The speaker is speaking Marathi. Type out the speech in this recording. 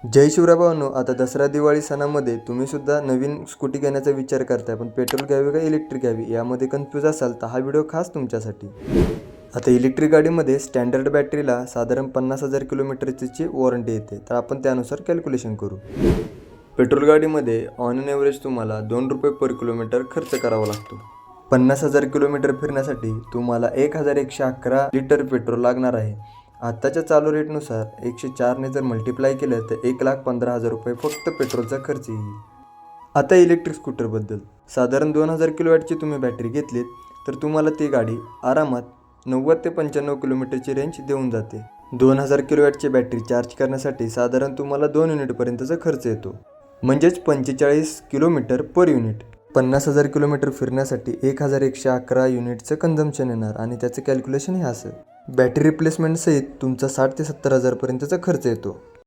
जय शिवराय भावांनो, आता दसरा दिवाळी सणामध्ये तुम्ही सुद्धा नवीन स्कूटी घेण्याचा विचार करताय, पण पेट्रोल घ्यावी का इलेक्ट्रिक घ्यावी यामध्ये कन्फ्यूज असाल तर हा व्हिडिओ खास तुमच्यासाठी. आता इलेक्ट्रिक गाडीमध्ये स्टँडर्ड बॅटरीला साधारण 50,000 किलोमीटरची वॉरंटी येते, तर आपण त्यानुसार कॅल्क्युलेशन करू. पेट्रोल गाडीमध्ये ऑन एन एव्हरेज तुम्हाला ₹2 पर किलोमीटर खर्च करावा लागतो. 50,000 किलोमीटर फिरण्यासाठी तुम्हाला 1,111 लिटर पेट्रोल लागणार आहे. आत्ताच्या चालू रेटनुसार 104ने जर मल्टिप्लाय केलं तर 1,15,000 रुपये फक्त पेट्रोलचा खर्च येईल. आता इलेक्ट्रिक स्कूटरबद्दल, साधारण 2,000 किलोवॅटची तुम्ही बॅटरी घेतलीत तर तुम्हाला ती गाडी आरामात 90 ते 95 किलोमीटरची रेंज देऊन जाते. 2,000 किलोवॅटची बॅटरी चार्ज करण्यासाठी साधारण तुम्हाला 2 युनिटपर्यंतचा खर्च येतो, म्हणजेच 45 किलोमीटर पर युनिट. 50,000 किलोमीटर फिरण्यासाठी 1,111 युनिटचं कन्झम्पशन येणार आणि त्याचं कॅल्क्युलेशन हे असं. बॅटरी रिप्लेसमेंट सहित तुमचा 60 ते 70 हजारपर्यंतचा खर्च येतो.